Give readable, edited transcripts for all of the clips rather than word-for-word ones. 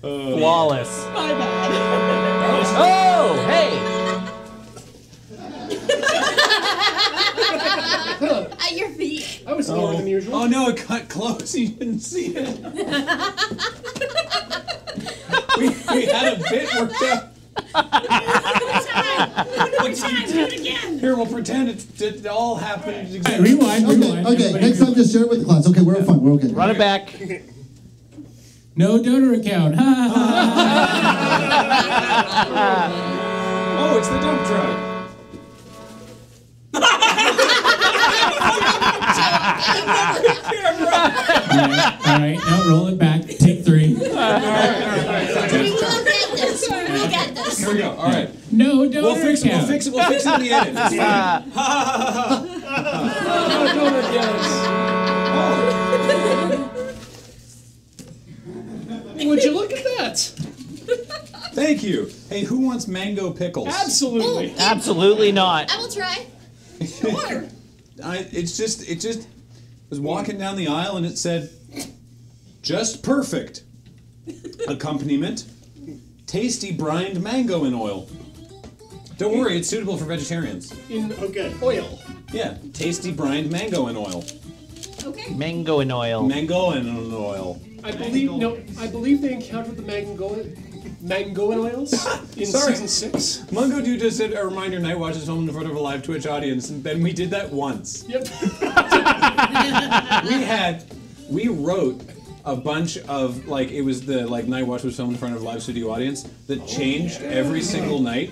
Flawless. My bad. Oh, hey! At your feet. I was lower than usual. Oh no, it cut close. You didn't see it. we had a bit worked out. Do it again. Here, we'll pretend it all happened. Hey, rewind. Okay, next time just share it with the class. Okay, we're fine. We're okay. Run it back. No donor account. Oh, it's the dump truck. All right, now roll it back. Take 3. We will get this. We will get this. Here we go. All right. No donor We'll fix it. account. We'll fix it. We'll fix it in the edit. It's fine. Would you look at that? Thank you. Hey, who wants mango pickles? Absolutely. Absolutely not. I will try. Sure. It just was walking down the aisle and it said, "Just perfect." Accompaniment: tasty brined mango in oil. Don't worry, it's suitable for vegetarians. In oil. Yeah, tasty brined mango in oil. Okay. Mango and oil. Mango in oil. I believe they encountered the mango oils in Sorry. season 6. Mungo Dude just said a reminder: Night Watch is home in front of a live Twitch audience, and then we did that once. Yep. We wrote a bunch of it was the Night Watch was filmed in front of a live studio audience that changed every single night,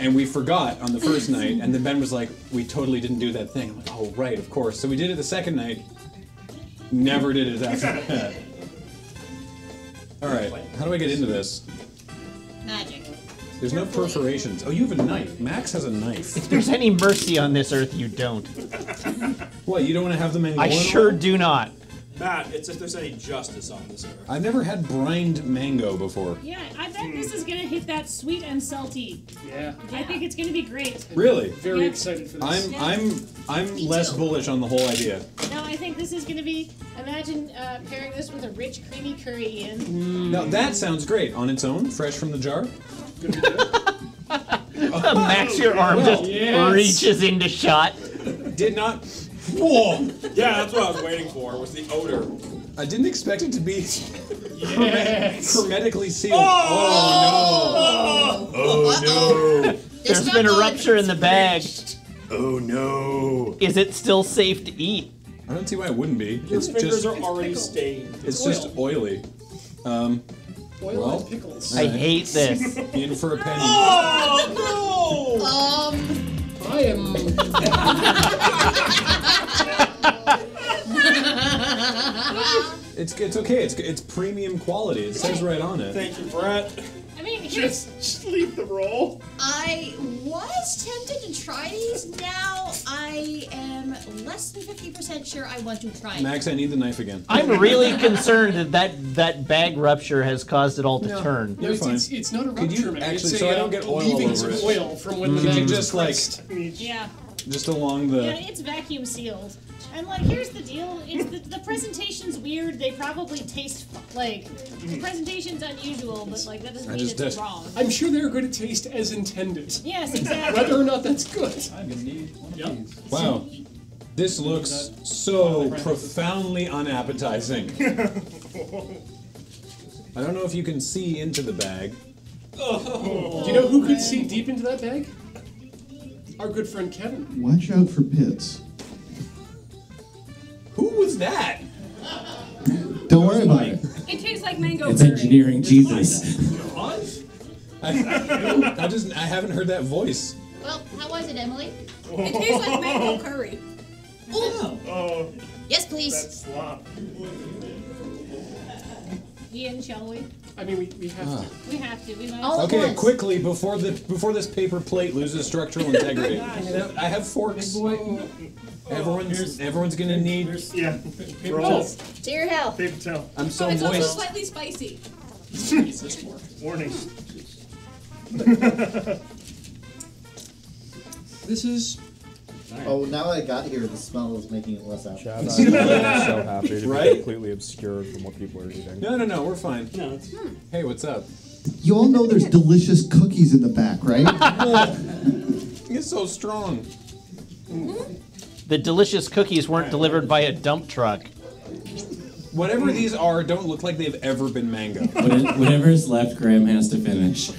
and we forgot on the first night, and then Ben was like, "We totally didn't do that thing." I'm like, "Oh right, of course." So we did it the second night. Never did it after that. All right, how do I get into this? Magic. There's no perforations. Oh, you have a knife. Max has a knife. If there's any mercy on this earth, you don't. What, you don't want to have the mango? I sure do not. Matt, it's if there's any justice on this earth. I've never had brined mango before. Yeah, I bet this is gonna hit that sweet and salty. Yeah. I think it's gonna be great. Really? Very excited for this. I'm less bullish on the whole idea. No, I think this is gonna be. Imagine pairing this with a rich, creamy curry, Ian. Now that sounds great on its own, fresh from the jar. Max, your arm just reaches into shot. Did not. Whoa! Yeah, that's what I was waiting for. Was the odor? I didn't expect it to be hermetically sealed. Oh, no! Oh no! There's been a rupture in the bag. Oh no! Is it still safe to eat? I don't see why it wouldn't be. Your It's fingers just are already stained. it's just oily. Oil well, and pickles. I hate this. In for a penny. Oh I am. It's okay. It's premium quality. It says right on it. Thank you, Brett. I mean, Just leave the roll. I was tempted to try these. Now I am less than 50% sure I want to try. Max, I need the knife again. I'm really concerned that bag rupture has caused it all to turn. No, it's not a Could you rupture, man. actually, It's so I don't get oil all leavings over of it. oil from when the Could you bag was just pressed. yeah. just along the? Yeah, it's vacuum sealed. And here's the deal: it's the presentation's weird. They probably taste the presentation's unusual, but that doesn't mean it's wrong. I'm sure they're going to taste as intended. Yes, exactly. Whether or not that's good. I'm gonna need one of these. Wow, this looks so profoundly unappetizing. I don't know if you can see into the bag. Do you know who could see deep into that bag? Our good friend Kevin. Watch out for pits. Who was that? Don't worry about it. It tastes like mango It's curry. engineering Jesus. I haven't heard that voice. Well, how was it, Emily? It tastes like mango curry. Oh, Yes, please. that's slop. Ian, shall we? I mean, we have to. We have to. We must. All at Okay, once. quickly before this paper plate loses structural integrity. I have forks. Everyone's gonna need. Yeah. Roll. To your health. Paper towel. I'm so it's also moist. slightly spicy. Warning. This is Oh, now I got here, the smell is making it less appealing. Chad, I'm so happy to be Right? completely obscured from what people are eating. No, we're fine. No, it's Hey, what's up? You all know there's delicious cookies in the back, right? It's so strong. The delicious cookies weren't delivered by a dump truck. Whatever these are, don't look like they've ever been mango. Whatever is left, Graham has to finish.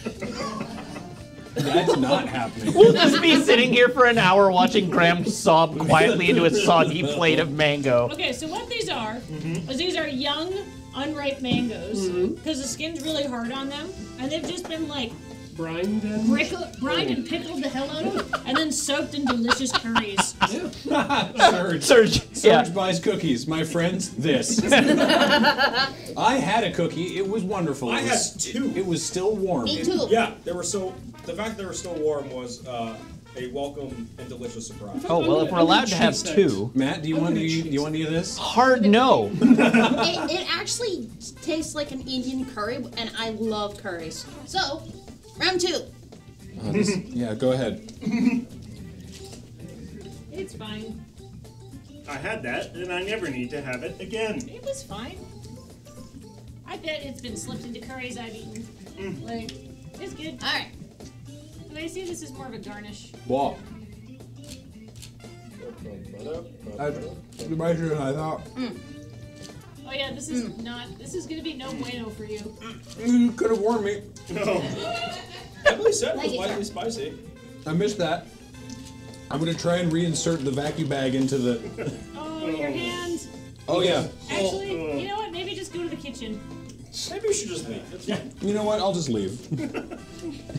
That's not happening. We'll just be sitting here for an hour watching Graham sob quietly into a soggy plate of mango. Okay, so what these are is these are young, unripe mangoes because the skin's really hard on them, and they've just been like Brined and... brined and pickled the hell out of, and then soaked in delicious curries. Serge buys cookies. My friends, this. I had a cookie. It was wonderful. I had two. It was still warm. Me too. Yeah, they were so. The fact that they were still warm was a welcome and delicious surprise. Oh well, if we're allowed to have two. Matt, do you want any of this? Hard no. It actually tastes like an Indian curry, and I love curries. So, round 2. Yeah, go ahead. It's fine. I had that, and I never need to have it again. It was fine. I bet it's been slipped into curries I've eaten. Like, it's good. All right. And I see this as more of a garnish. Wow. That's spicier than I thought. Oh yeah, this is not. This is gonna be no bueno for you. You could have warned me. No. Emily said it was lightly spicy. I missed that. I'm gonna try and reinsert the vacuum bag into the. Oh, your hand. Oh yeah. Actually, you know what? Maybe just go to the kitchen. Maybe you should just leave. You know what? I'll just leave.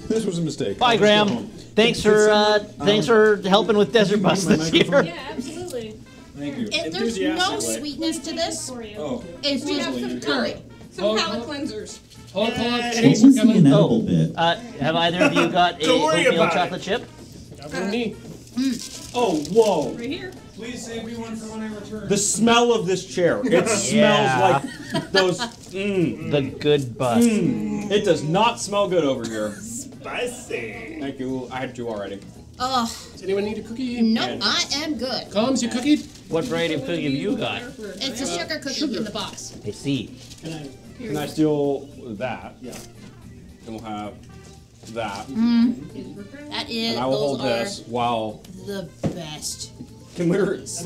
This was a mistake. Bye, I'll just go Graham. home. Thanks for helping with Desert Bus this year. Yeah, absolutely. Thank you. If there's no sweetness to this, For you. Oh. it's We have just some curry. Some palate cleansers. Hold on. What was the inedible bit? Have either of you got a Don't worry oatmeal about chocolate chip? Got one me. Oh, whoa. Right here. Please save me one for when I return. The smell of this chair. It smells like those. The good bus. It does not smell good over here. Spicy. Thank you. I had 2 already. Oh, Does anyone need a cookie? nope, I am good. Combs, you cookied? What variety of cookie have you got? It's a sugar cookie in the box. I see. Can I steal that? Yeah. Then we'll have that. That is, And I will those hold are this while. the best. Can we? I'm just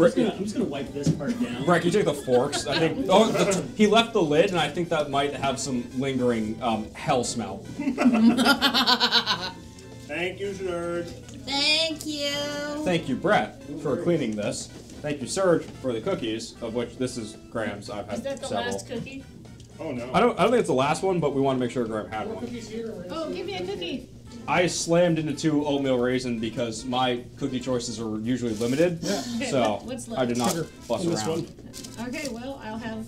gonna wipe this part down. Brett, can you take the forks? I think. Oh, he left the lid, and I think that might have some lingering hell smell. Thank you, Serge. Thank you. Thank you, Brett, for cleaning this. Thank you, Serge, for the cookies, of which this is Graham's. I've had Is that the several. last cookie? Oh no. I don't think it's the last one, but we want to make sure Graham had one. Oh, give me a cookie. I slammed into 2 oatmeal raisin because my cookie choices are usually limited. Okay, So what's left? I did not Sugar fuss in this around. Okay, well, I'll have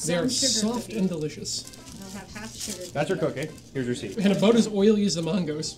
They are some sugar soft cookie. and delicious. I'll have half sugar. That's your cookie. Here's your seat. And about as oily as the mangoes.